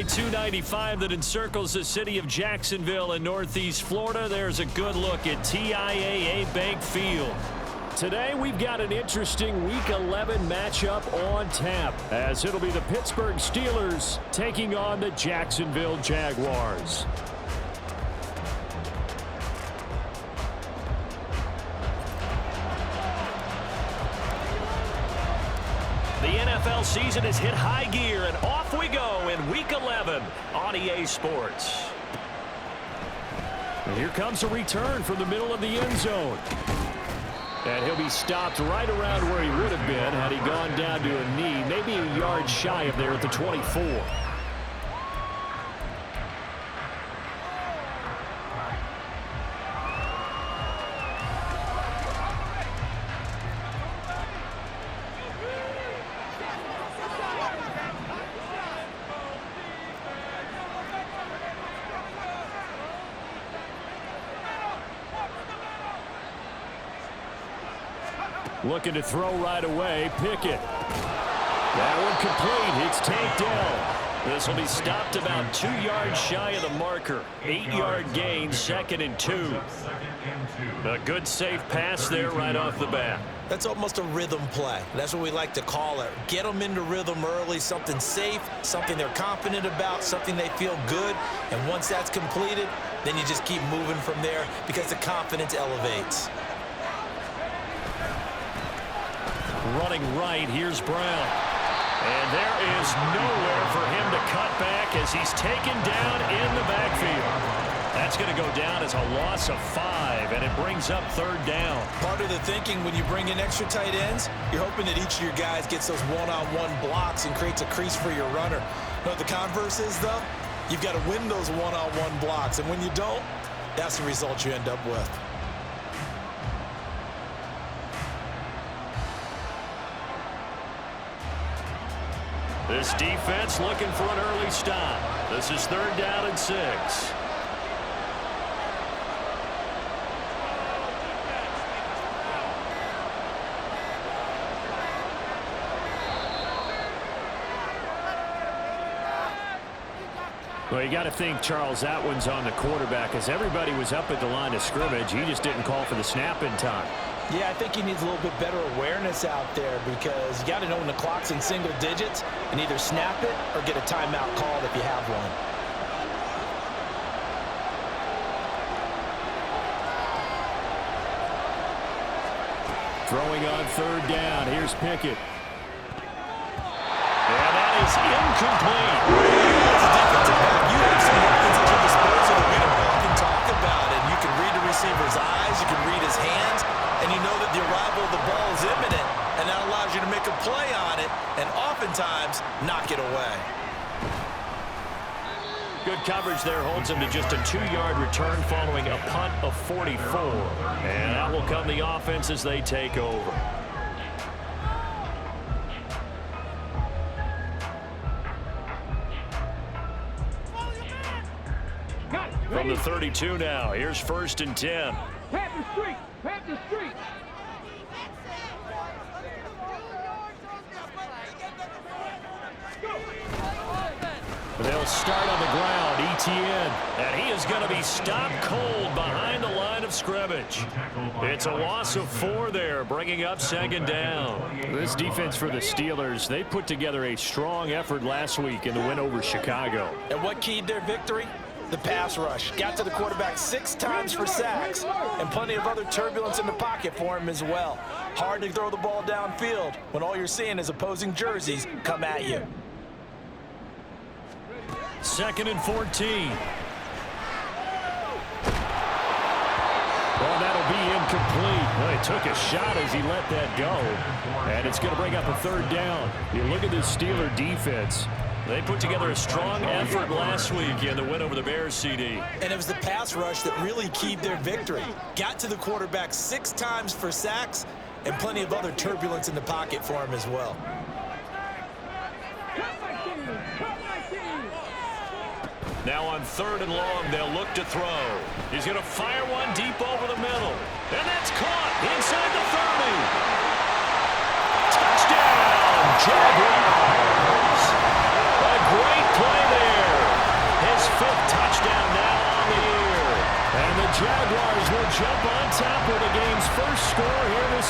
I-295 that encircles the city of Jacksonville in northeast Florida. There's a good look at TIAA Bank Field. Today we've got an interesting Week 11 matchup on tap, as it'll be the Pittsburgh Steelers taking on the Jacksonville Jaguars. The NFL season has hit high gear, and off we go in Week 11 on EA Sports. And here comes a return from the middle of the end zone. And he'll be stopped right around where he would have been had he gone down to a knee, maybe a yard shy of there at the 24. Looking to throw right away. Pickett. That one complete. It's tanked down. This will be stopped about 2 yards shy of the marker. 8-yard gain, 2nd and 2. A good safe pass there right off the bat. That's almost a rhythm play. That's what we like to call it. Get them into rhythm early, something safe, something they're confident about, something they feel good. And once that's completed, then you just keep moving from there because the confidence elevates. Running right, here's Brown. And there is nowhere for him to cut back as he's taken down in the backfield. That's going to go down as a loss of 5, and it brings up 3rd down. Part of the thinking when you bring in extra tight ends, you're hoping that each of your guys gets those one-on-one blocks and creates a crease for your runner. You know what the converse is, though? You've got to win those one-on-one blocks, and when you don't, that's the result you end up with. This defense looking for an early stop. This is 3rd down and 6. Well, you got to think, Charles, that one's on the quarterback, as everybody was up at the line of scrimmage. He just didn't call for the snap in time. Yeah, I think he needs a little bit better awareness out there, because you got to know when the clock's in single digits and either snap it or get a timeout called if you have one. Throwing on 3rd down. Here's Pickett. And that is incomplete. As a defensive back, you have some weapons at your disposal that we don't often talk about. And you can read the receiver's eyes, you can read his hands, and you know that the arrival of the ball is imminent, and that allows you to make a play on it and oftentimes knock it away. Good coverage there holds him to just a 2-yard return following a punt of 44. And that will come the offense as they take over. From the 32 now, here's 1st and 10. Pat the street! Pat the street! They'll start on the ground. Etienne. And he is going to be stopped cold behind the line of scrimmage. It's a loss of 4 there, bringing up 2nd down. This defense for the Steelers, they put together a strong effort last week in the win over Chicago. And what keyed their victory? The pass rush. Got to the quarterback 6 times for sacks, and plenty of other turbulence in the pocket for him as well. Hard to throw the ball downfield when all you're seeing is opposing jerseys come at you. 2nd and 14. Well, that'll be incomplete. Well, he took a shot as he let that go. And it's going to bring up a 3rd down. You look at this Steeler defense. They put together a strong effort last week in the win over the Bears, CD. And it was the pass rush that really keyed their victory. Got to the quarterback 6 times for sacks, and plenty of other turbulence in the pocket for him as well. Now on 3rd and long, they'll look to throw. He's going to fire one deep over the middle. And that's caught inside the 30. Touchdown, Jaguars. A great play there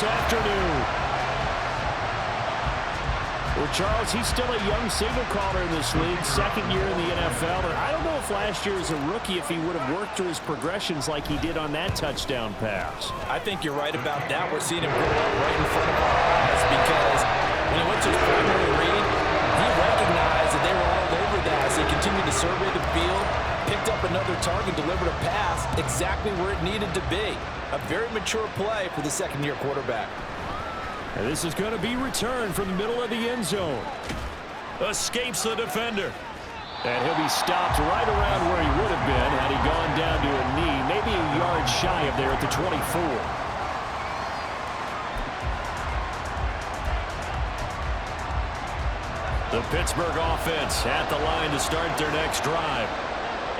this afternoon. Well, Charles, he's still a young signal caller in this league, second year in the NFL. And I don't know if last year as a rookie, if he would have worked through his progressions like he did on that touchdown pass. I think you're right about that. We're seeing him grow up right in front of our eyes because when he went to his primary read, he recognized that they were all over that. So he continued to survey the field, picked up another target, delivered a pass exactly where it needed to be. A very mature play for the second-year quarterback. And this is going to be returned from the middle of the end zone. Escapes the defender. And he'll be stopped right around where he would have been had he gone down to a knee, maybe a yard shy of there at the 24. The Pittsburgh offense at the line to start their next drive.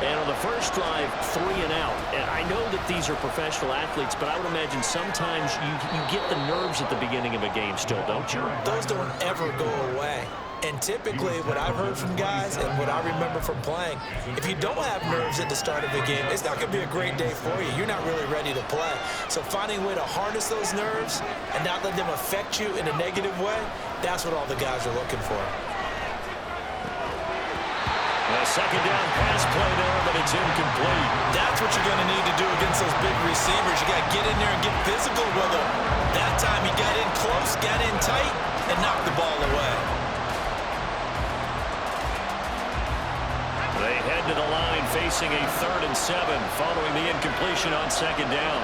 And on the first drive, 3 and out. And I know that these are professional athletes, but I would imagine sometimes you get the nerves at the beginning of a game still, don't you? Those don't ever go away. And typically, what I've heard from guys and what I remember from playing, if you don't have nerves at the start of a game, it's not going to be a great day for you. You're not really ready to play. So finding a way to harness those nerves and not let them affect you in a negative way, that's what all the guys are looking for. A second down pass play there, but it's incomplete. That's what you're going to need to do against those big receivers. You got to get in there and get physical with them. That time he got in close, got in tight, and knocked the ball away. They head to the line facing a 3rd and 7 following the incompletion on second down.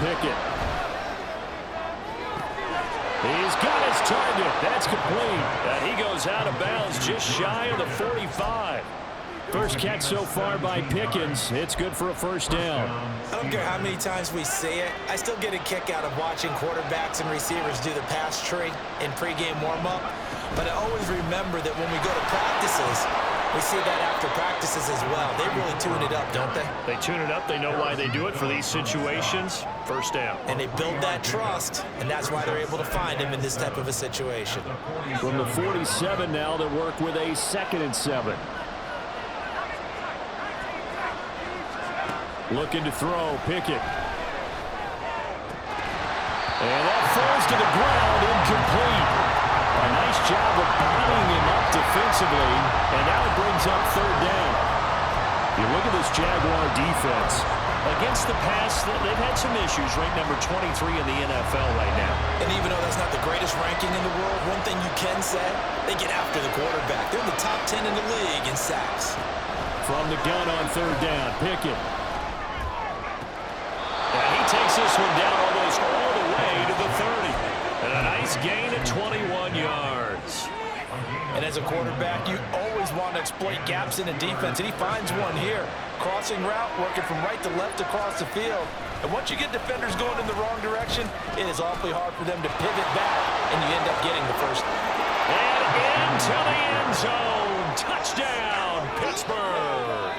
Pickett. He's got his target. That's complete. And he goes out of bounds just shy of the 45. First catch so far by Pickens. It's good for a first down. I don't care how many times we see it. I still get a kick out of watching quarterbacks and receivers do the pass tree in pregame warm-up. But I always remember that when we go to practices, we see that after practices as well. They really tune it up, don't they? They tune it up. They know why they do it for these situations. First down. And they build that trust, and that's why they're able to find him in this type of a situation. From the 47 now, they work with a 2nd and 7. Looking to throw, Pickett. And that falls to the ground, incomplete. A nice job of bodying him up defensively, and now it brings up 3rd down. You look at this Jaguar defense. Against the pass, they've had some issues, ranked number 23 in the NFL right now. And even though that's not the greatest ranking in the world, one thing you can say, they get after the quarterback. They're in the top 10 in the league in sacks. From the gun on 3rd down, Pickett. And he takes this one down almost all the way to the 30. And a nice gain at 21 yards. And as a quarterback, you always want to exploit gaps in the defense, and he finds one here. Crossing route, working from right to left across the field. And once you get defenders going in the wrong direction, it is awfully hard for them to pivot back, and you end up getting the first. And into the end zone. Touchdown, Pittsburgh.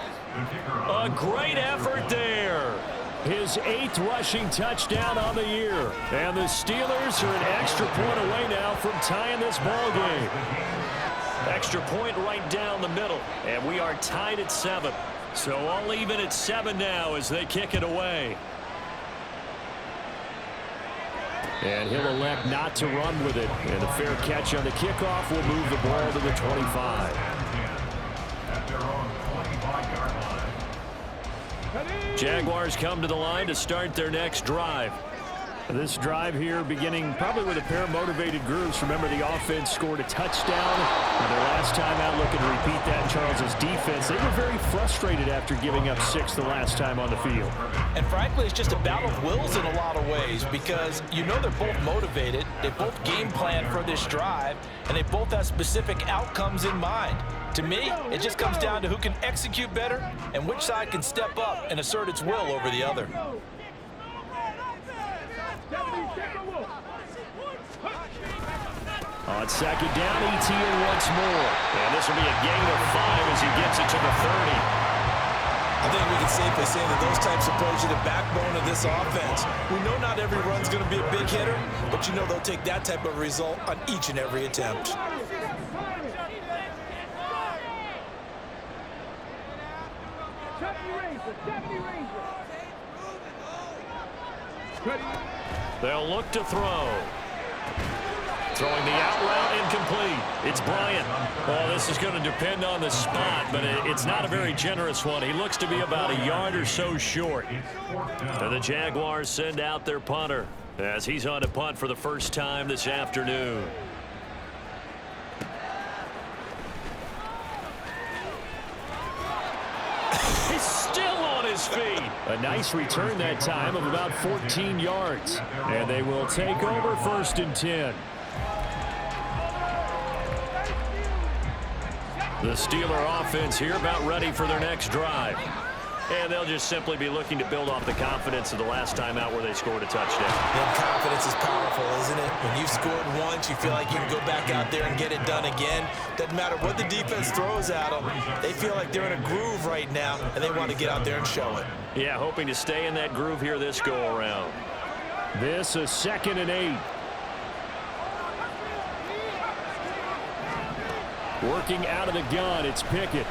A great effort there. His 8th rushing touchdown on the year. And the Steelers are an extra point away now from tying this ball game. Extra point right down the middle. And we are tied at 7. So all even at 7 now as they kick it away. And he'll elect not to run with it. And a fair catch on the kickoff will move the ball to the 25. Jaguars come to the line to start their next drive. This drive here beginning probably with a pair of motivated groups. Remember, the offense scored a touchdown. And their last time out, looking to repeat that, Charles's defense. They were very frustrated after giving up 6 the last time on the field. And frankly, it's just a battle of wills in a lot of ways because you know they're both motivated. They both game plan for this drive, and they both have specific outcomes in mind. To me, it just comes down to who can execute better and which side can step up and assert its will over the other. On second down, ETN once more. And this will be a gain of 5 as he gets it to the 30. I think we can safely say that those types of plays are the backbone of this offense. We know not every run's going to be a big hitter, but you know they'll take that type of result on each and every attempt. Ready? They'll look to throw. Throwing the out route incomplete. It's Bryant. Well, this is going to depend on the spot, but it's not a very generous one. He looks to be about a yard or so short. And the Jaguars send out their punter as he's on to punt for the first time this afternoon. He's still on his feet. A nice return that time of about 14 yards. And they will take over 1st and 10. The Steeler offense here about ready for their next drive. And they'll just simply be looking to build off the confidence of the last time out where they scored a touchdown. And confidence is powerful, isn't it? When you've scored once, you feel like you can go back out there and get it done again. Doesn't matter what the defense throws at them. They feel like they're in a groove right now, and they want to get out there and show it. Yeah, hoping to stay in that groove here this go-around. This is 2nd and 8. Working out of the gun, it's Pickett.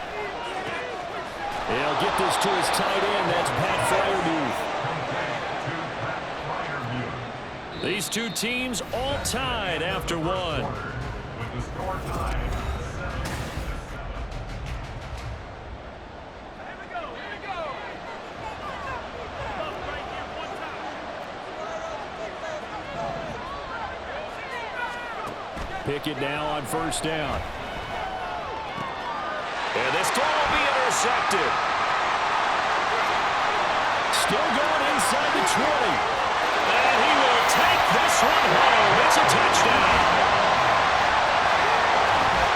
He'll get this to his tight end. That's Pat Freiermuth. These two teams all tied after one. Pickett now on 1st down. And this throw will be intercepted. Still going inside the 20. And he will take this one home. It's a touchdown.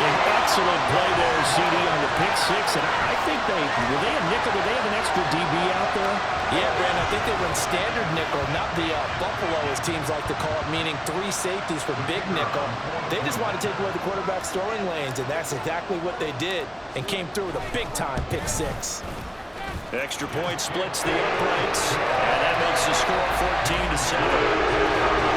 An excellent play there, CD, on the pick six. And I think were they a nickel? Did they have an extra DB out there? Yeah, Brandon, I think they run standard nickel, not the Buffalo, as teams like to call it, meaning 3 safeties for big nickel. They just want to take away the quarterback's throwing lanes, and that's exactly what they did and came through with a big-time pick six. Extra point splits the uprights, and that makes the score 14-7.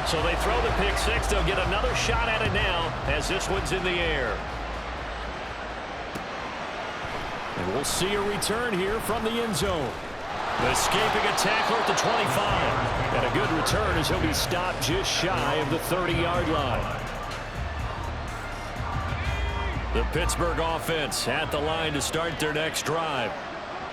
So they throw the pick six. They'll get another shot at it now as this one's in the air. And we'll see a return here from the end zone. Escaping a tackler at the 25. And a good return as he'll be stopped just shy of the 30-yard line. The Pittsburgh offense at the line to start their next drive.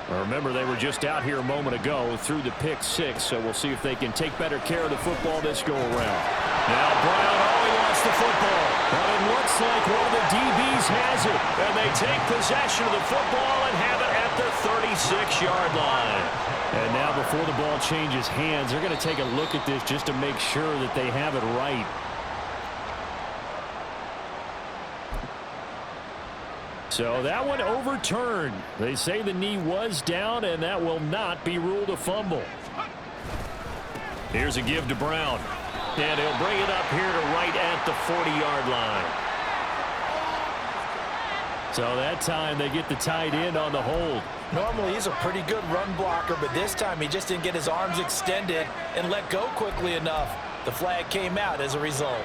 Remember, they were just out here a moment ago through the pick six, so we'll see if they can take better care of the football this go-around. Now Brown, he lost the football, but it looks like one of the DBs has it, and they take possession of the football and have it at the 36-yard line. And now before the ball changes hands, they're going to take a look at this just to make sure that they have it right. So that one overturned. They say the knee was down, and that will not be ruled a fumble. Here's a give to Brown. And he'll bring it up here to right at the 40-yard line. So that time they get the tight end on the hold. Normally he's a pretty good run blocker, but this time he just didn't get his arms extended and let go quickly enough. The flag came out as a result.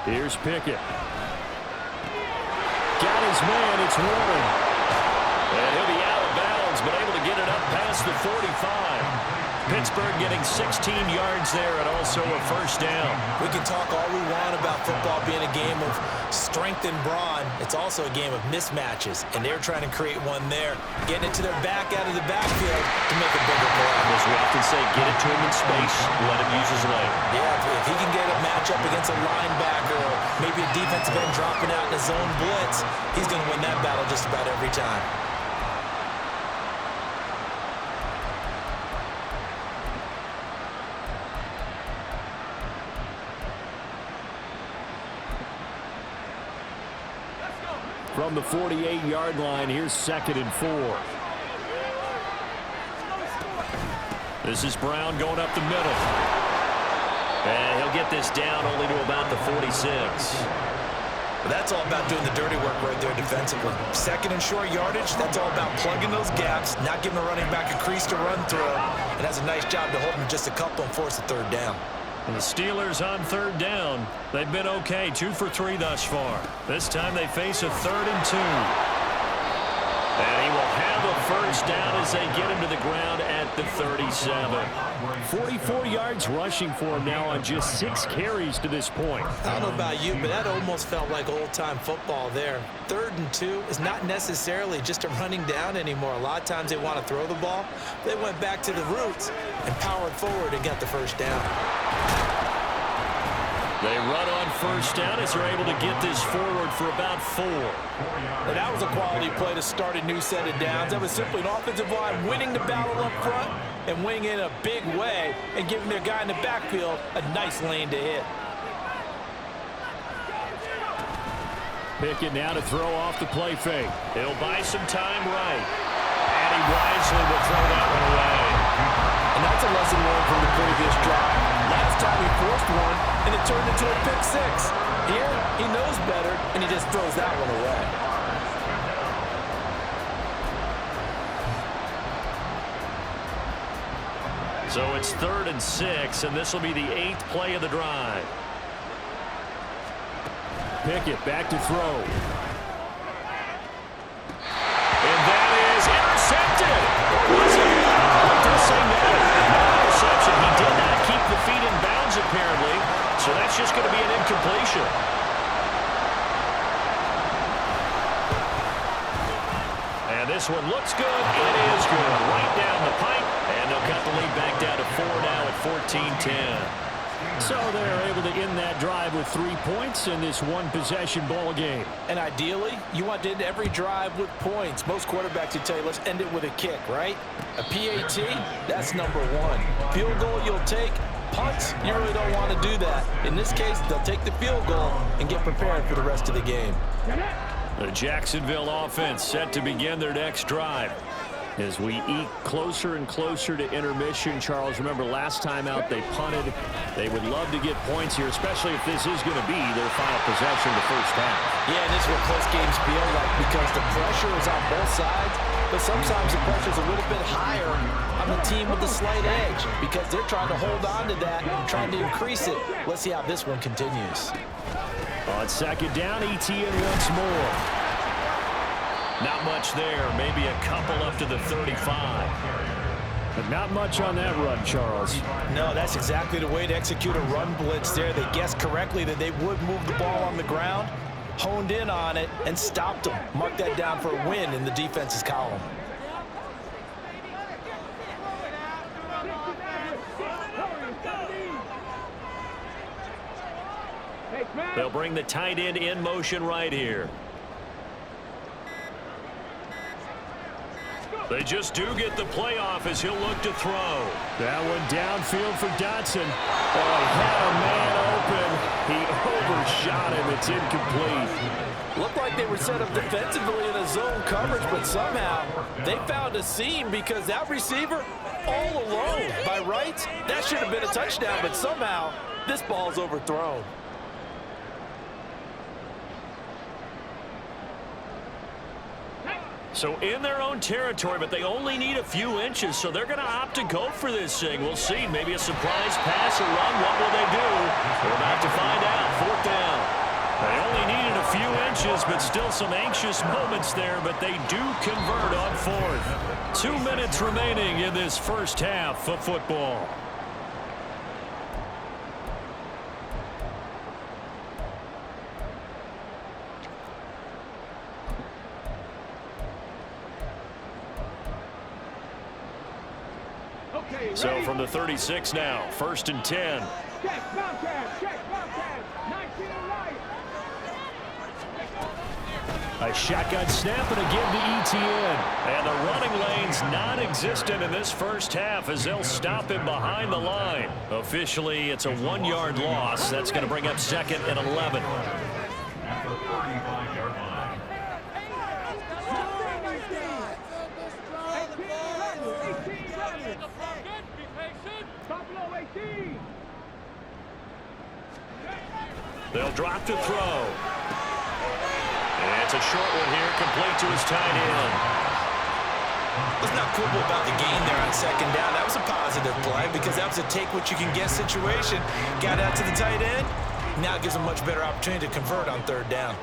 Here's Pickett. Got his man, it's Warren. And he'll be out of bounds, but able to get it up past the 45. Pittsburgh getting 16 yards there and also a first down. We can talk all we want about football being a game of strength and brawn. It's also a game of mismatches, and they're trying to create one there, getting it to their back out of the backfield to make a bigger play. As we often say, get it to him in space, let him use his leg. Yeah, if he can get a matchup against a linebacker or maybe a defensive end dropping out in a zone blitz, he's going to win that battle just about every time. From the 48-yard line, here's 2nd and 4. This is Brown going up the middle. And he'll get this down only to about the 46. But that's all about doing the dirty work right there defensively. 2nd and short yardage, that's all about plugging those gaps, not giving the running back a crease to run through, and has a nice job to hold him just a couple and force the 3rd down. The Steelers on third down. They've been okay, 2 for 3 thus far. This time they face a 3rd and 2. And he will have a first down as they get him to the ground at the 37. 44 yards rushing for him now on just 6 carries to this point. I don't know about you, but that almost felt like old-time football there. 3rd and 2 is not necessarily just a running down anymore. A lot of times they want to throw the ball. They went back to the roots and powered forward and got the first down. They run on first down as they're able to get this forward for about 4. And that was a quality play to start a new set of downs. That was simply an offensive line winning the battle up front and winning in a big way and giving their guy in the backfield a nice lane to hit. Pickett now to throw off the play fake. He'll buy some time right. And he wisely will throw that one away. And that's a lesson learned from the previous drive. Last time he forced one, and it turned into a pick 6. Here, he knows better, and he just throws that one away. So it's 3rd and 6, and this will be the 8th play of the drive. Pickett back to throw. And that is intercepted. Was it? Just saying that. No interception. He did not keep the feet in bounds, apparently. So that's just going to be an incompletion. And this one looks good. It is good. Right down the pipe. And they'll cut the lead back down to 4 now at 14-10. So they're able to end that drive with 3 points in this one-possession ball game. And ideally, you want to end every drive with points. Most quarterbacks would tell you, let's end it with a kick, right? A PAT, that's number 1. Field goal you'll take. Punts, you really don't want to do that. In this case, they'll take the field goal and get prepared for the rest of the game. The Jacksonville offense set to begin their next drive. As we eke closer and closer to intermission, Charles, remember last time out they punted. They would love to get points here, especially if this is going to be their final possession of the first half. Yeah, and this is what close games feel like because the pressure is on both sides, but sometimes the pressure is a little bit higher on the team with the slight edge because they're trying to hold on to that and trying to increase it. Let's see how this one continues. On second down, ETN once more. Not much there. Maybe a couple up to the 35. But not much on that run, Charles. No, that's exactly the way to execute a run blitz there. They guessed correctly that they would move the ball on the ground, honed in on it, and stopped them. Mark that down for a win in the defense's column. They'll bring the tight end in motion right here. They just do get the play off as he'll look to throw. That one downfield for Dotson. Oh, he had a man open. He overshot him. It's incomplete. Looked like they were set up defensively in a zone coverage, but somehow they found a seam because that receiver all alone. By rights, that should have been a touchdown, but somehow this ball's overthrown. So in their own territory, but they only need a few inches, so they're going to opt to go for this thing. We'll see. Maybe a surprise pass or run. What will they do? We're about to find out. 4th down. They only needed a few inches, but still some anxious moments there, but they do convert on 4th. 2 minutes remaining in this first half of football. So from the 36 now, 1st and 10. Check, Bobcat, check, Bobcat, 19 right. A shotgun snap and a give to ETN. And the running lane's non-existent in this first half as they'll stop him behind the line. Officially, it's a 1-yard loss. That's going to bring up 2nd and 11. At the 35-yard line. They'll drop to throw. And it's a short one here, complete to his tight end. What's not cool about the gain there on second down, that was a positive play because that was a take-what-you-can-get situation. Got out to the tight end. Now it gives them much better opportunity to convert on third down.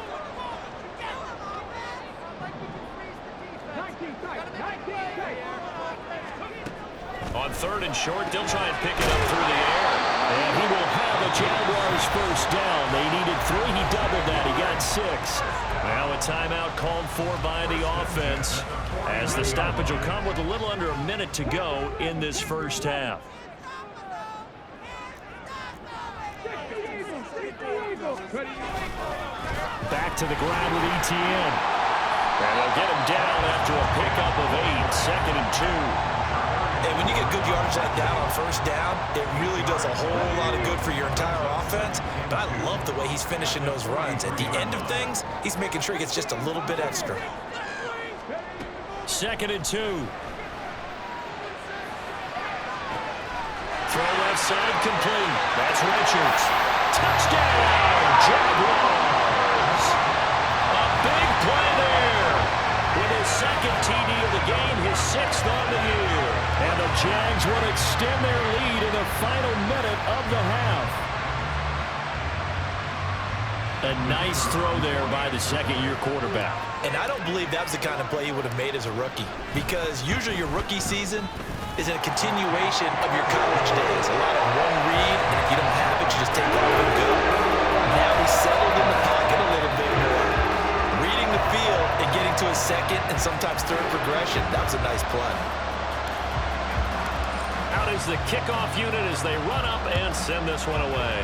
On third and short, they'll try and pick it up through the air. And he will have the Jaguars first down. They needed 3. He doubled that. He got 6. Now a timeout called for by the offense as the stoppage will come with a little under a minute to go in this first half. Back to the ground with ETN. And they'll get him down after a pickup of 8. Second and 2. And when you get good yardage like that on first down, it really does a whole lot of good for your entire offense. But I love the way he's finishing those runs. At the end of things, he's making sure he gets just a little bit extra. Second and 2. Throw left side complete. That's Richards. Touchdown, Jaguars. A big play there. With his second TD of the game, his 6th on the year. And the Jags will extend their lead in the final minute of the half. A nice throw there by the second-year quarterback. And I don't believe that was the kind of play he would have made as a rookie, because usually your rookie season is a continuation of your college days. A lot of one read, and if you don't have it, you just take off and go. Now he's settled in the pocket a little bit more. Reading the field and getting to his second and sometimes third progression, that was a nice play. Out is the kickoff unit as they run up and send this one away.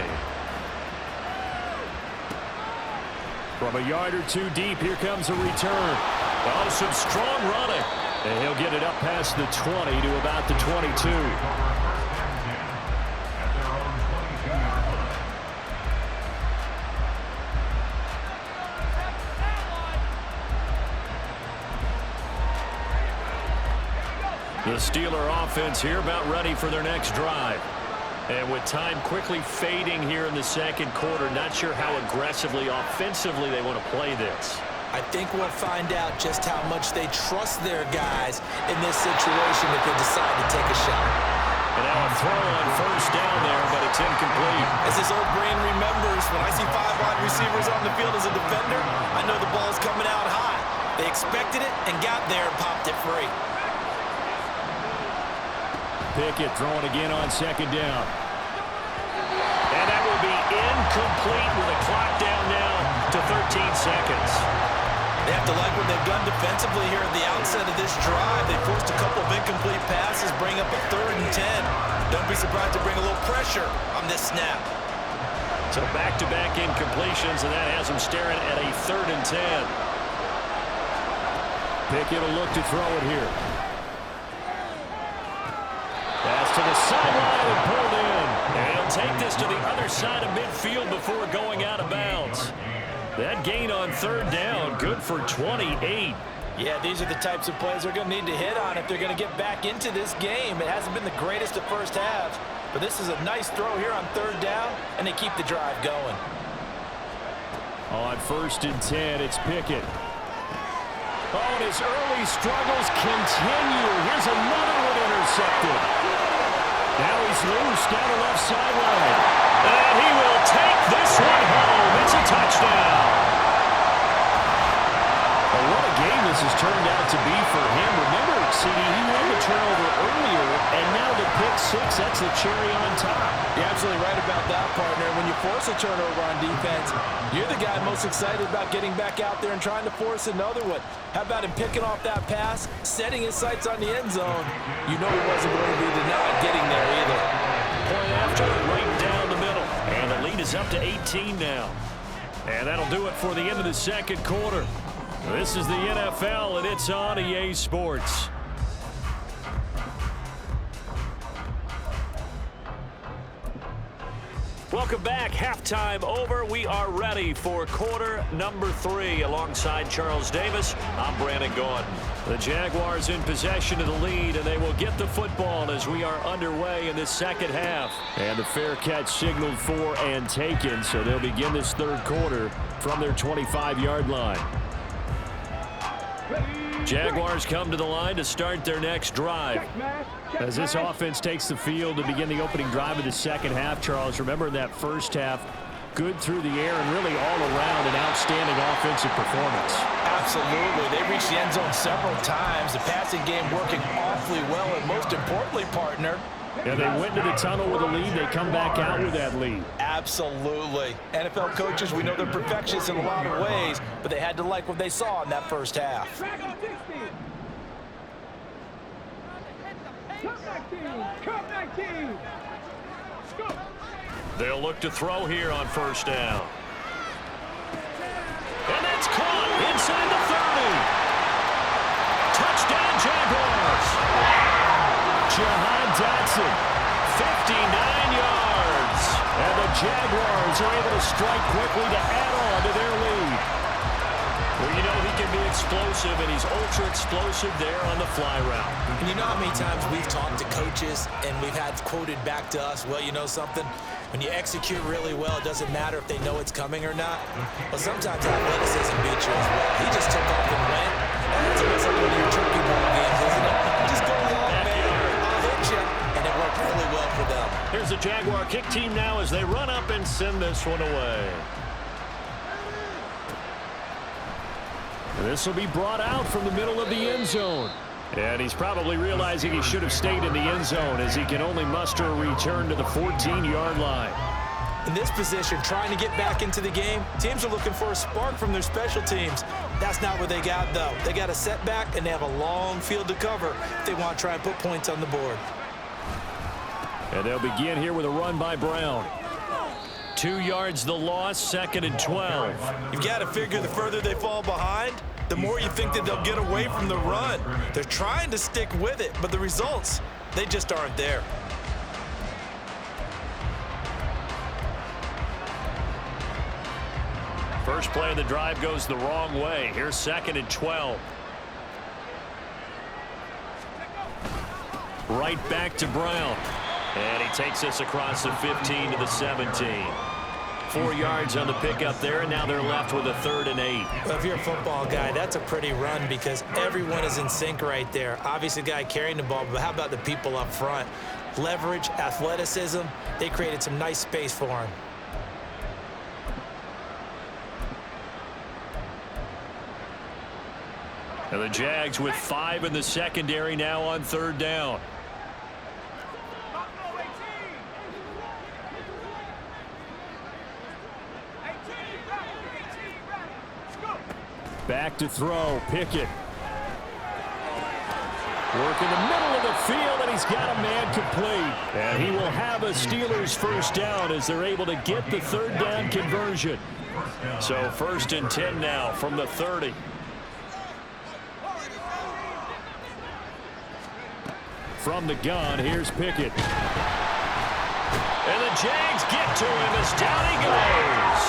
From a yard or 2 deep, here comes a return. Oh, some strong running. And he'll get it up past the 20 to about the 22. The Steeler offense here about ready for their next drive. And with time quickly fading here in the second quarter, not sure how aggressively, offensively they want to play this. I think we'll find out just how much they trust their guys in this situation if they decide to take a shot. And now a throw on first down there, but it's incomplete. As his old brain remembers, when I see 5 wide receivers on the field as a defender, I know the ball's coming out high. They expected it and got there and popped it free. Pickett throwing again on second down. And that will be incomplete with a clock down now to 13 seconds. They have to like what they've done defensively here at the outset of this drive. They forced a couple of incomplete passes, bring up a 3rd and 10. Don't be surprised to bring a little pressure on this snap. So back-to-back incompletions, and that has them staring at a 3rd and 10. Pickett will look to throw it here. Pass to the sideline and pulled in. And he'll take this to the other side of midfield before going out of bounds. That gain on 3rd down, good for 28. Yeah, these are the types of plays they're going to need to hit on if they're going to get back into this game. It hasn't been the greatest of first halves, but this is a nice throw here on 3rd down, and they keep the drive going. On 1st and 10, it's Pickett. Oh, and his early struggles continue. Here's another one intercepted. Now he's loose down the left sideline. And he will take this one home. It's a touchdown. Well, what a game this has turned out to be for him. Remember, CD, he had the turnover earlier, and now the pick 6, that's the cherry on top. You're absolutely right about that, partner. When you force a turnover on defense, you're the guy most excited about getting back out there and trying to force another one. How about him picking off that pass, setting his sights on the end zone? You know he wasn't going to be denied getting there either. Point after, right down the middle. And the lead is up to 18 now. And that'll do it for the end of the second quarter. This is the NFL, and it's on EA Sports. Welcome back. Halftime over. We are ready for quarter number 3. Alongside Charles Davis, I'm Brandon Gaudin. The Jaguars in possession of the lead, and they will get the football as we are underway in this second half. And the fair catch signaled for and taken, so they'll begin this third quarter from their 25-yard line. Jaguars come to the line to start their next drive. As this offense takes the field to begin the opening drive of the second half, Charles, remember in that first half, good through the air and really all around an outstanding offensive performance. Absolutely. They reached the end zone several times. The passing game working awfully well, and most importantly, partner, yeah, they went to the tunnel with a lead. They come back out with that lead. Absolutely. NFL coaches, we know they're perfectionists in a lot of ways, but they had to like what they saw in that first half. They'll look to throw here on first down. And that's caught inside the 30. Touchdown, Jaguars. Jahan Dotson, 59 yards. And the Jaguars are able to strike quickly to add on to their lead. Well, you know he can be explosive, and he's ultra-explosive there on the fly route. And you know how many times we've talked to coaches and we've had quoted back to us, well, you know something? When you execute really well, it doesn't matter if they know it's coming or not. Well, sometimes athleticism beats you as well. He just took off and went. That's almost like one of your turkey ball games, isn't it? Just go along, man. I'll hit you. And it worked really well for them. Here's the Jaguar kick team now as they run up and send this one away. This will be brought out from the middle of the end zone. And he's probably realizing he should have stayed in the end zone as he can only muster a return to the 14-yard line. In this position, trying to get back into the game, teams are looking for a spark from their special teams. That's not what they got, though. They got a setback, and they have a long field to cover if they want to try and put points on the board. And they'll begin here with a run by Brown. 2 yards the loss, 2nd and 12. You've got to figure the further they fall behind, the more you think that they'll get away from the run. They're trying to stick with it, but the results, they just aren't there. First play of the drive goes the wrong way. Here's 2nd and 12. Right back to Brown. And he takes us across the 15 to the 17. 4 yards on the pickup there, and now they're left with a 3rd and 8. Well, if you're a football guy, that's a pretty run because everyone is in sync right there. Obviously, the guy carrying the ball, but how about the people up front? Leverage, athleticism, they created some nice space for him. And the Jags with 5 in the secondary now on 3rd down. Back to throw, Pickett. Work in the middle of the field, and he's got a man complete. And he will have a Steelers first down as they're able to get the 3rd down conversion. So 1st and 10 now from the 30. From the gun, here's Pickett. And the Jags get to him as down he goes.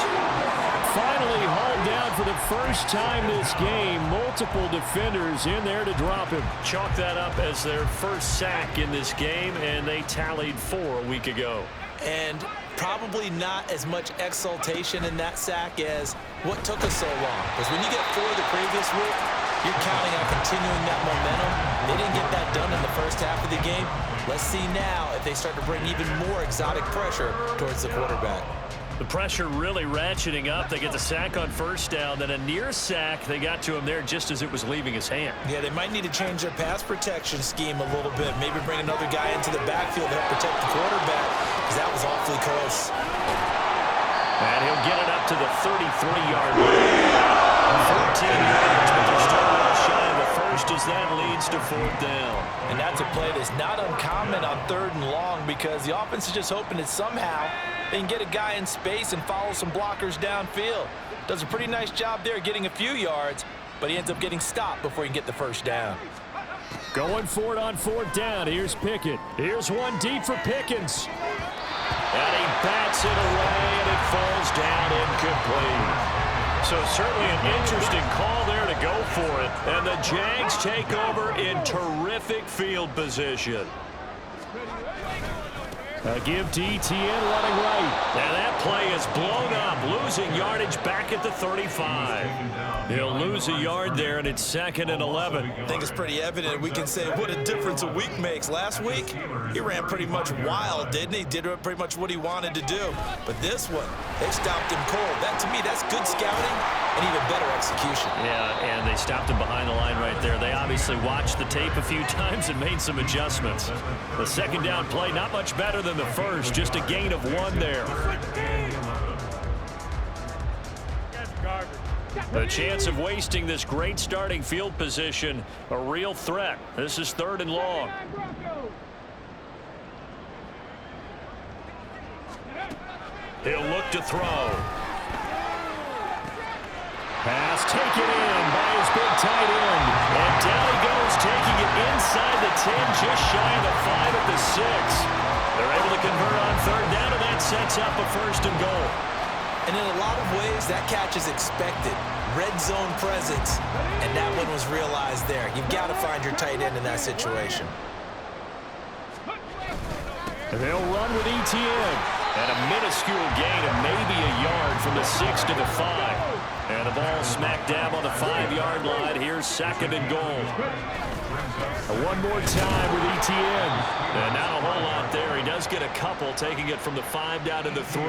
Finally hauled down for the first time this game. Multiple defenders in there to drop him. Chalk that up as their first sack in this game, and they tallied 4 a week ago. And probably not as much exultation in that sack as what took us so long. Because when you get 4 the previous week, you're counting on continuing that momentum. They didn't get that done in the first half of the game. Let's see now if they start to bring even more exotic pressure towards the quarterback. The pressure really ratcheting up. They get the sack on first down, then a near sack. They got to him there just as it was leaving his hand. Yeah, they might need to change their pass protection scheme a little bit. Maybe bring another guy into the backfield to help protect the quarterback, because that was awfully close. And he'll get it up to the 33-yard line. 14 yards, but they're still well shy of the first as that leads to 4th down. And that's a play that's not uncommon on 3rd and long because the offense is just hoping that somehow they can get a guy in space and follow some blockers downfield. Does a pretty nice job there getting a few yards, but he ends up getting stopped before he can get the first down. Going for it on 4th down. Here's Pickett. Here's one deep for Pickens. And he bats it away, and it falls down incomplete. So certainly an interesting call there to go for it. And the Jags take over in terrific field position. A give to ETN running right. And that play is blown up, losing yardage back at the 35. He'll lose a yard there, and it's 2nd and 11. I think it's pretty evident. We can say what a difference a week makes. Last week, he ran pretty much wild, didn't he? Did pretty much what he wanted to do. But this one, they stopped him cold. That, to me, that's good scouting and even better execution. Yeah, and they stopped him behind the line right there. They obviously watched the tape a few times and made some adjustments. The 2nd down play, not much better than the first, just a gain of 1 there. The chance of wasting this great starting field position, a real threat. This is 3rd and long. He'll look to throw. Pass taken in by his big tight end. And down he goes, taking it inside the 10, just shy of the 5 at the 6. They're able to convert on 3rd down, and that sets up a 1st and goal. And in a lot of ways, that catch is expected. Red zone presence, and that one was realized there. You've got to find your tight end in that situation. They'll run with ETN. And a minuscule gain of maybe a yard from the 6 to the 5. And the ball smack dab on the 5-yard line. Here's 2nd and goal. One more time with ETN. And not a whole lot there. He does get a couple, taking it from the 5 down to the 3.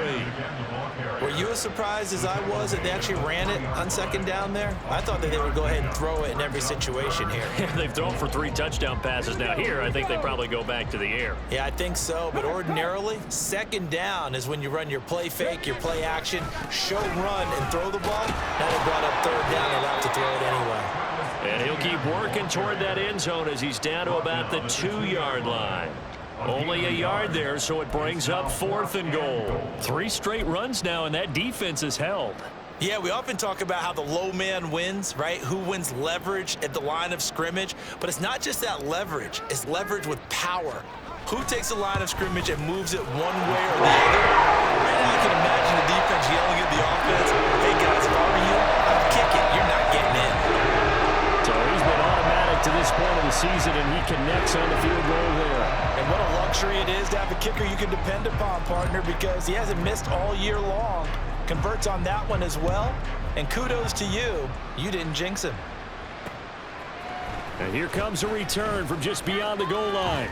Were you as surprised as I was that they actually ran it on 2nd down there? I thought that they would go ahead and throw it in every situation here. They've thrown for 3 touchdown passes. Now here, I think they probably go back to the air. Yeah, I think so. But ordinarily, 2nd down is when you run your play fake, your play action, show run, and throw the ball. Now they brought up 3rd down. They'll have to throw it anyway. And he'll keep working toward that end zone as he's down to about the 2-yard line. Only a yard there, so it brings up 4th and goal. 3 straight runs now, and that defense is held. Yeah, we often talk about how the low man wins, right? Who wins leverage at the line of scrimmage. But it's not just that leverage. It's leverage with power. Who takes the line of scrimmage and moves it one way or the other? Right now, I can imagine the defense yelling at the offense, hey, guys, if I were you, I'd kick it. You're not getting in. So he's been automatic to this point of the season, and he connects on the field goal there. And what a luxury it is to have a kicker you can depend upon, partner, because he hasn't missed all year long. Converts on that one as well. And kudos to you. You didn't jinx him. And here comes a return from just beyond the goal line.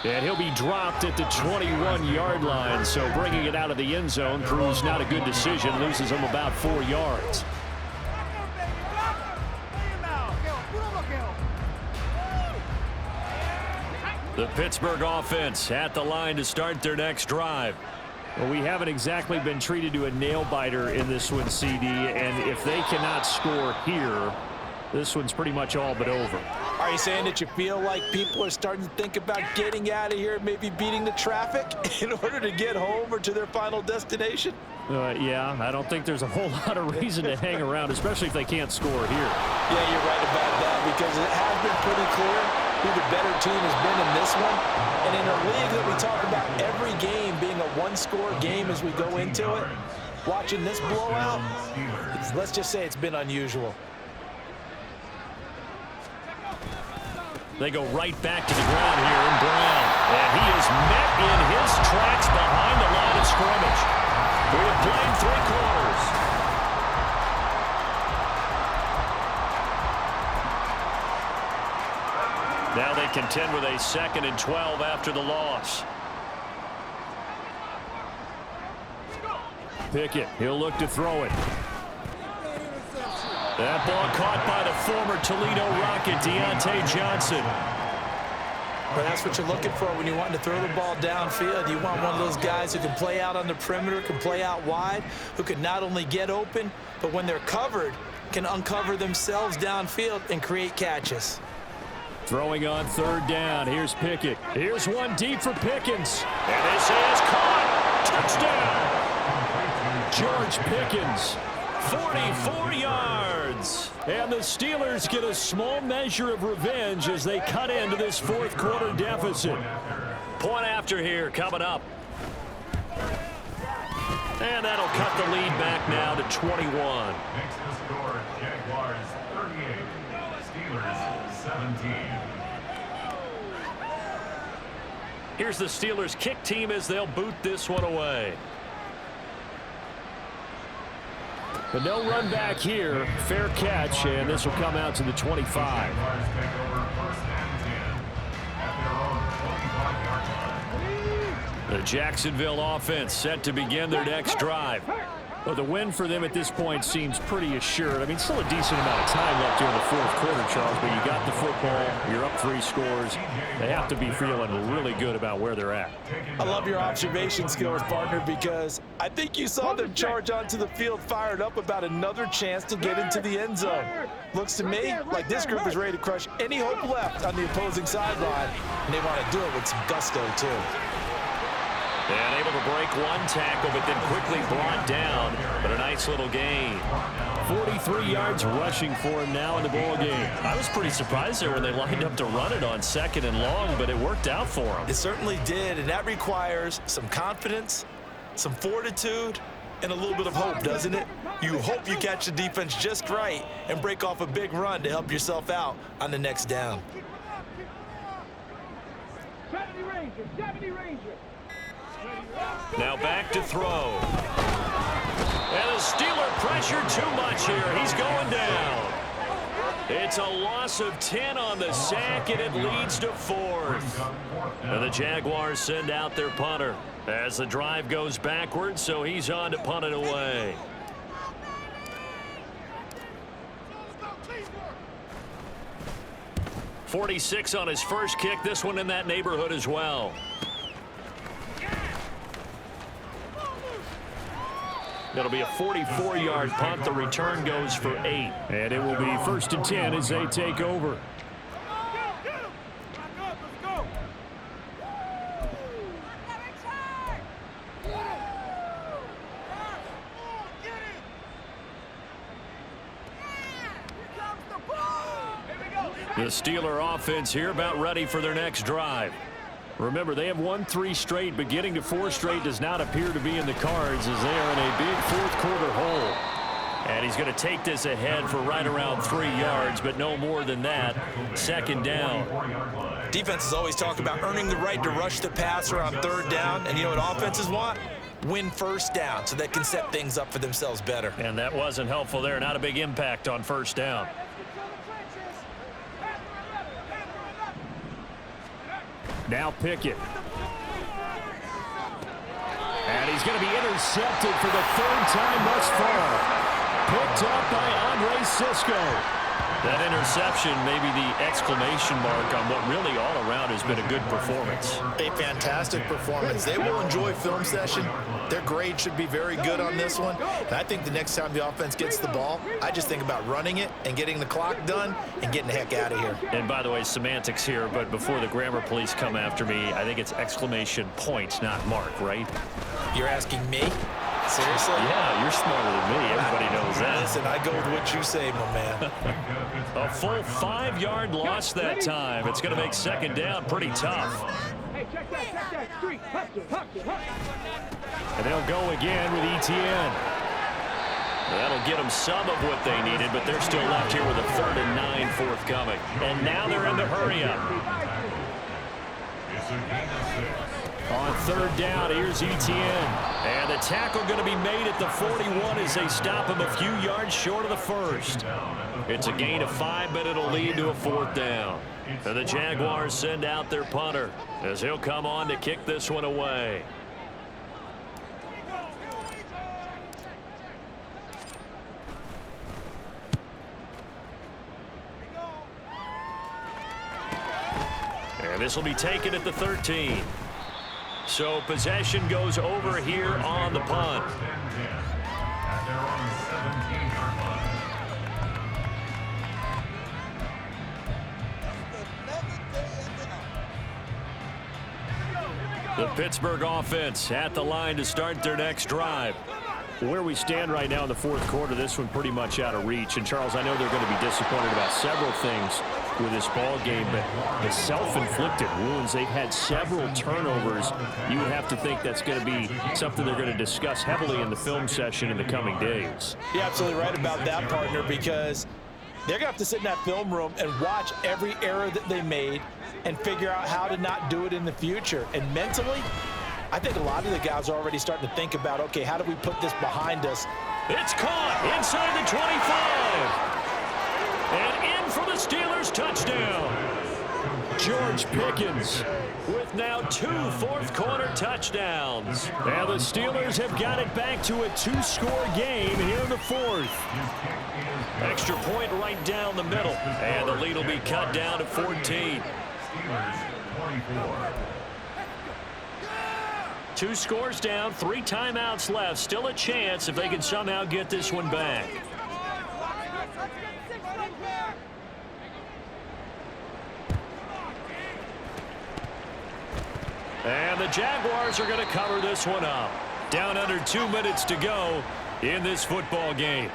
And he'll be dropped at the 21-yard line, so bringing it out of the end zone proves not a good decision. Loses him about 4 yards. The Pittsburgh offense at the line to start their next drive. Well, we haven't exactly been treated to a nail-biter in this one, CD, and if they cannot score here, this one's pretty much all but over. Are you saying that you feel like people are starting to think about getting out of here, maybe beating the traffic in order to get home or to their final destination? Yeah, I don't think there's a whole lot of reason to hang around, especially if they can't score here. Yeah, you're right about that, because it has been pretty clear who the better team has been in this one. And in a league that we talk about every game being a one-score game as we go into it, watching this blowout, let's just say it's been unusual. They go right back to the ground here in Brown. And he is met in his tracks behind the line of scrimmage. We have played 3 quarters. Now they contend with a 2nd and 12 after the loss. Pickett, he'll look to throw it. That ball caught by the former Toledo Rocket, Deontay Johnson. Well, that's what you're looking for when you want to throw the ball downfield. You want one of those guys who can play out on the perimeter, can play out wide, who can not only get open, but when they're covered, can uncover themselves downfield and create catches. Throwing on 3rd down. Here's Pickett. Here's one deep for Pickens. And this is caught. Touchdown. George Pickens. 44 yards. And the Steelers get a small measure of revenge as they cut into this 4th quarter deficit. Point after here coming up. And that'll cut the lead back now to 21. Makes the score Jaguars 38, Steelers 17. Here's the Steelers kick team as they'll boot this one away. But no run back here. Fair catch, and this will come out to the 25. Jaguars take over 1st and 10 at their own 25-yard line. The Jacksonville offense set to begin their next drive. Well, the win for them at this point seems pretty assured. I mean, still a decent amount of time left here in the fourth quarter, Charles, but you got the football, you're up 3 scores. They have to be feeling really good about where they're at. I love your observation skills, partner, because I think you saw them charge onto the field fired up about another chance to get into the end zone. Looks to me like this group is ready to crush any hope left on the opposing sideline, and they want to do it with some gusto, too. And able to break one tackle, but then quickly brought down. But a nice little gain. 43 yards rushing for him now in the ball game. I was pretty surprised there when they lined up to run it on 2nd and long, but it worked out for him. It certainly did, and that requires some confidence, some fortitude, and a little bit of hope, doesn't it? You hope you catch the defense just right and break off a big run to help yourself out on the next down. 70 Rangers, 70 Rangers. Now back to throw. And the Steeler pressure too much here. He's going down. It's a loss of 10 on the sack, and it leads to 4th. And the Jaguars send out their punter as the drive goes backwards, so he's on to punt it away. .46 on his first kick. This one in that neighborhood as well. It'll be a 44-yard punt. The return goes for 8. And it will be 1st and 10 as they take over. The Steeler offense here about ready for their next drive. Remember, they have won 3 straight, but getting to 4 straight does not appear to be in the cards as they are in a big fourth-quarter hole. And he's going to take this ahead for right around 3 yards, but no more than that. 2nd down. Defenses always talk about earning the right to rush the passer on 3rd down, and you know what offenses want? Win 1st down so they can set things up for themselves better. And that wasn't helpful there. Not a big impact on 1st down. Now Pickett. And he's going to be intercepted for the 3rd time thus far. Picked up by Andre Sisco. That interception may be the exclamation mark on what really all around has been a good performance. A fantastic performance. They will enjoy film session. Their grade should be very good on this one. And I think the next time the offense gets the ball, I just think about running it and getting the clock done and getting the heck out of here. And by the way, semantics here, but before the grammar police come after me, I think it's exclamation point, not mark, right? You're asking me? Seriously? Yeah, you're smarter than me. Everybody knows that. Listen, I go with what you say, my man. A full 5-yard loss that time. It's going to make 2nd down pretty tough. Hey, check that. Street, hustle. And they'll go again with Etienne. That'll get them some of what they needed, but they're still left here with a 3rd and 9 forthcoming. And now they're in the hurry-up. It's a gain of 6. On 3rd down, here's Etienne. And the tackle going to be made at the 41 as they stop him a few yards short of the 1st. It's a gain of 5, but it'll lead to a 4th down. And the Jaguars send out their punter as he'll come on to kick this one away. And this will be taken at the 13. So possession goes over here on the punt. At their own 17-yard line. The Pittsburgh offense at the line to start their next drive. Where we stand right now in the 4th quarter, this one pretty much out of reach. And, Charles, I know they're going to be disappointed about several things with this ball game, but the self-inflicted wounds, they've had several turnovers. You would have to think that's going to be something they're going to discuss heavily in the film session in the coming days. You're absolutely right about that, partner, because they're going to have to sit in that film room and watch every error that they made and figure out how to not do it in the future. And mentally, I think a lot of the guys are already starting to think about, okay, how do we put this behind us It's caught inside the 25. And in for the Steelers touchdown. George Pickens with now 2 fourth-quarter touchdowns. And the Steelers have got it back to a 2-score game here in the fourth. Extra point right down the middle. And the lead will be cut down to 14. 2 scores down, 3 timeouts left. Still a chance if they can somehow get this one back. And the Jaguars are going to cover this one up. Down under 2 minutes to go in this football game.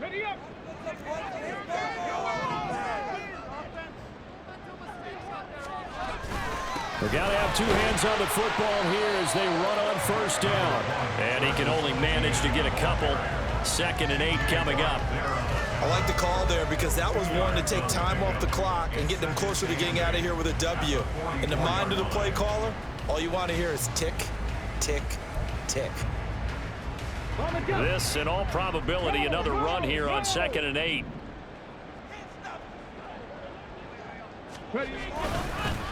Ready up. They got to have 2 hands on the football here as they run on first down. And he can only manage to get a couple. 2nd and 8 coming up. I like the call there because that was one to take time off the clock and get them closer to getting out of here with a W. In the mind of the play caller, all you want to hear is tick, tick, tick. This, in all probability, another run here on 2nd and 8.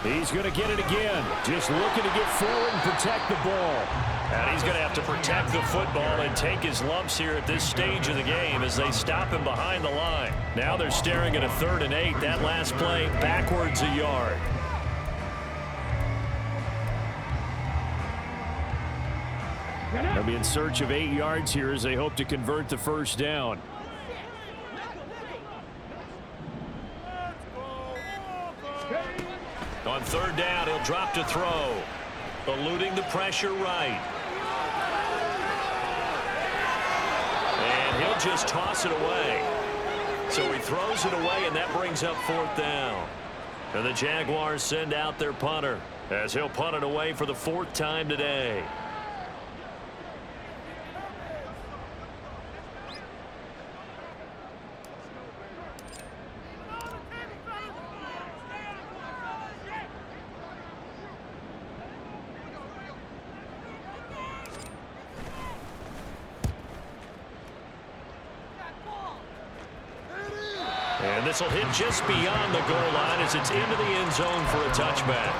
He's going to get it again. Just looking to get forward and protect the ball. And he's going to have to protect the football and take his lumps here at this stage of the game as they stop him behind the line. Now they're staring at a 3rd and 8. That last play backwards a yard. They'll be in search of 8 yards here as they hope to convert the first down. On 3rd down, he'll drop to throw. Eluding the pressure right. And he'll just toss it away. So he throws it away, and that brings up 4th down. And the Jaguars send out their punter as he'll punt it away for the 4th time today. And this will hit just beyond the goal line as it's into the end zone for a touchback.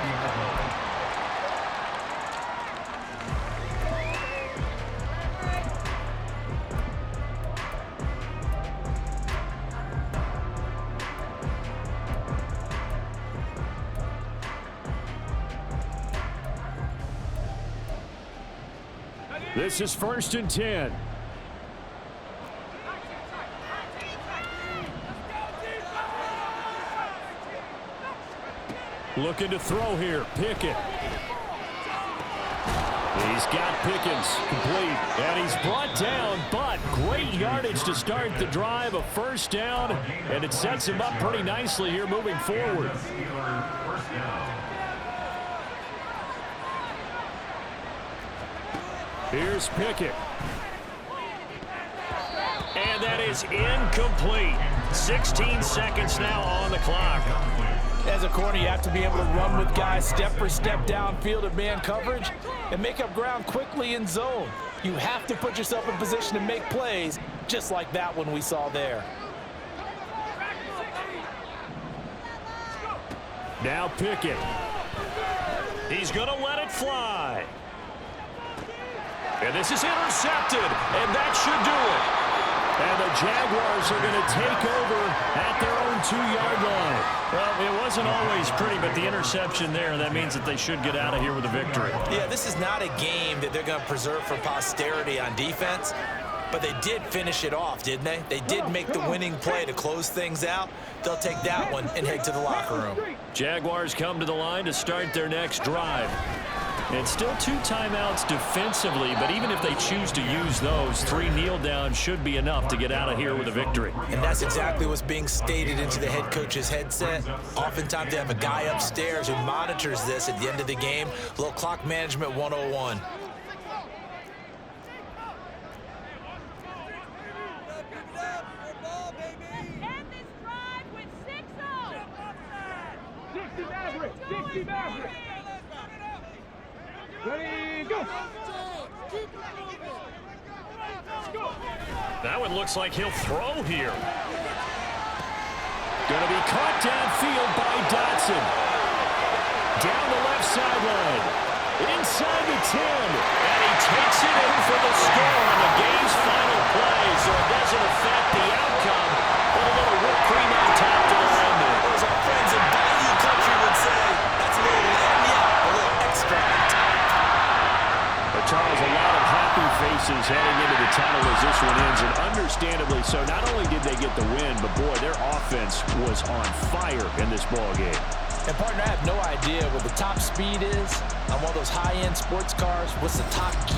This is 1st and 10. Looking to throw here. Pickett. He's got Pickens complete. And he's brought down, but great yardage to start the drive. A first down, and it sets him up pretty nicely here moving forward. Here's Pickett. And that is incomplete. 16 seconds now on the clock. As a corner, you have to be able to run with guys step for step downfield in man coverage and make up ground quickly in zone. You have to put yourself in position to make plays, just like that one we saw there. Now Pickett. He's going to let it fly. And this is intercepted, and that should do it. And the Jaguars are going to take over at their own 2-yard line. Well, it wasn't always pretty, but the interception there, that means that they should get out of here with a victory. Yeah, this is not a game that they're going to preserve for posterity on defense, but they did finish it off, didn't they? They did make the winning play to close things out. They'll take that one and head to the locker room. Jaguars come to the line to start their next drive. And still 2 timeouts defensively, but even if they choose to use those, 3 kneel downs should be enough to get out of here with a victory. And that's exactly what's being stated into the head coach's headset. Oftentimes they have a guy upstairs who monitors this at the end of the game. A little clock management 101. End this drive with 6-0. 60 Maverick. 60 Maverick. Ready, go. That one looks like he'll throw here. Going to be caught downfield by Dotson. Down the left sideline. Inside the 10. And he takes it in for the score on the game's final play. So it doesn't affect the outcome, but a little whipped cream on top to the landing. As our friends in Bayou Country would say, that's a little lagniappe, a little extra on top. But Charles, a lot of happy faces heading into the tunnel as this one ends, and understandably so. Not only did they get the win, but boy, their offense was on fire in this ball game. And, partner, I have no idea what the top speed is on one of those high-end sports cars. What's the top gear?